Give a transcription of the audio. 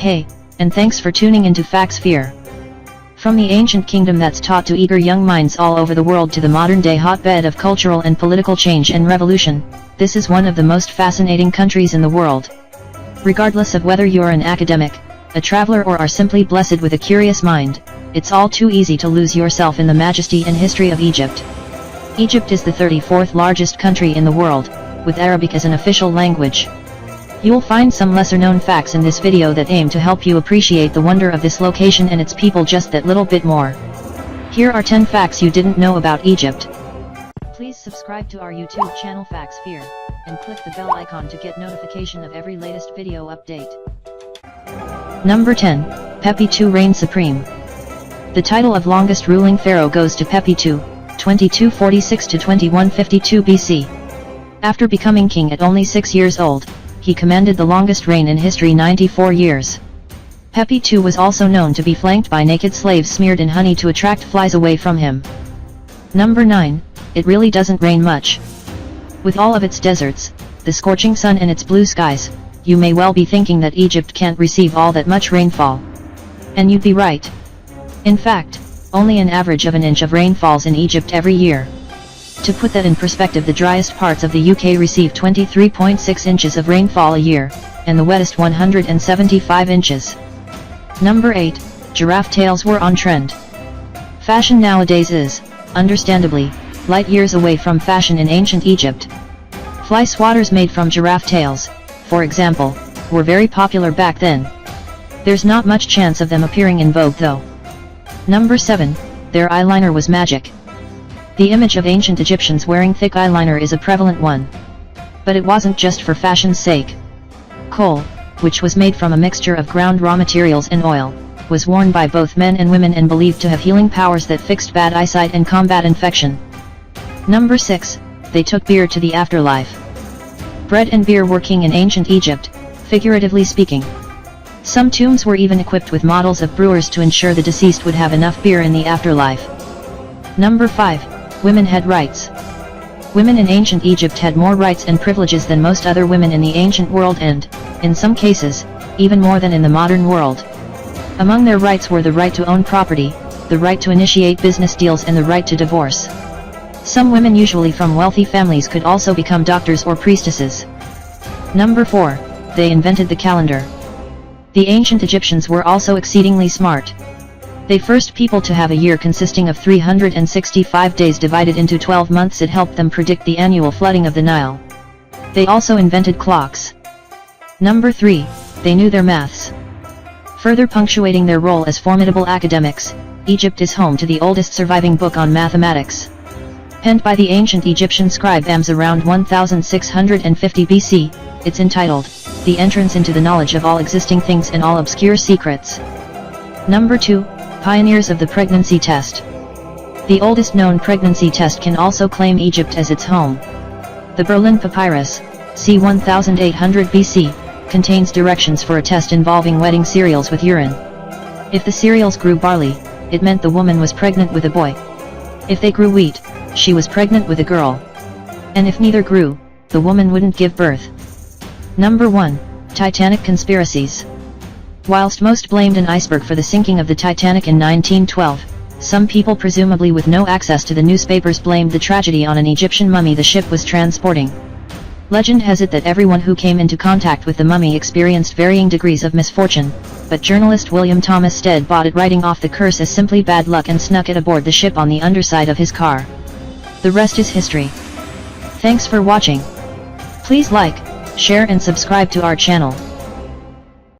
Hey, and thanks for tuning into FactSphere. From the ancient kingdom that's taught to eager young minds all over the world to the modern-day hotbed of cultural and political change and revolution, this is one of the most fascinating countries in the world. Regardless of whether you're an academic, a traveler or are simply blessed with a curious mind, it's all too easy to lose yourself in the majesty and history of Egypt. Egypt is the 34th largest country in the world, with Arabic as an official language. You'll find some lesser-known facts in this video that aim to help you appreciate the wonder of this location and its people just that little bit more. Here are 10 facts you didn't know about Egypt. Please subscribe to our YouTube channel FactSphere, and click the bell icon to get notification of every latest video update. Number 10. Pepi II reigns supreme. The title of longest ruling pharaoh goes to Pepi II, 2246 to 2152 BC. After becoming king at only 6 years old, he commanded the longest reign in history, 94 years. Pepi II was also known to be flanked by naked slaves smeared in honey to attract flies away from him. Number 9. It really doesn't rain much. With all of its deserts, the scorching sun and its blue skies, you may well be thinking that Egypt can't receive all that much rainfall. And you'd be right. In fact, only an average of an inch of rain falls in Egypt every year. To put that in perspective, the driest parts of the UK receive 23.6 inches of rainfall a year, and the wettest 175 inches. Number 8. Giraffe tails were on trend. Fashion nowadays is, understandably, light years away from fashion in ancient Egypt. Fly swatters made from giraffe tails, for example, were very popular back then. There's not much chance of them appearing in vogue though. Number 7. Their eyeliner was magic. The image of ancient Egyptians wearing thick eyeliner is a prevalent one. But it wasn't just for fashion's sake. Kohl, which was made from a mixture of ground raw materials and oil, was worn by both men and women and believed to have healing powers that fixed bad eyesight and combat infection. Number 6. They took beer to the afterlife. Bread and beer were king in ancient Egypt, figuratively speaking. Some tombs were even equipped with models of brewers to ensure the deceased would have enough beer in the afterlife. Number 5. Women had rights. Women in ancient Egypt had more rights and privileges than most other women in the ancient world and, in some cases, even more than in the modern world. Among their rights were the right to own property, the right to initiate business deals and the right to divorce. Some women, usually from wealthy families, could also become doctors or priestesses. Number 4. They invented the calendar. The ancient Egyptians were also exceedingly smart. They first people to have a year consisting of 365 days divided into 12 months. It helped them predict the annual flooding of the Nile. They also invented clocks. Number 3. They knew their maths. Further punctuating their role as formidable academics, Egypt is home to the oldest surviving book on mathematics. Penned by the ancient Egyptian scribe Ams around 1650 BC, it's entitled, The Entrance into the Knowledge of All Existing Things and All Obscure Secrets. Number 2. Pioneers of the pregnancy test. The oldest known pregnancy test can also claim Egypt as its home. The Berlin Papyrus, c. 1800 BC, contains directions for a test involving wetting cereals with urine. If the cereals grew barley, it meant the woman was pregnant with a boy. If they grew wheat, she was pregnant with a girl. And if neither grew, the woman wouldn't give birth. Number 1. Titanic conspiracies. Whilst most blamed an iceberg for the sinking of the Titanic in 1912, some people, presumably with no access to the newspapers, blamed the tragedy on an Egyptian mummy the ship was transporting. Legend has it that everyone who came into contact with the mummy experienced varying degrees of misfortune, but journalist William Thomas Stead bought it, writing off the curse as simply bad luck, and snuck it aboard the ship on the underside of his car. The rest is history. Thanks for watching. Please like, share and subscribe to our channel.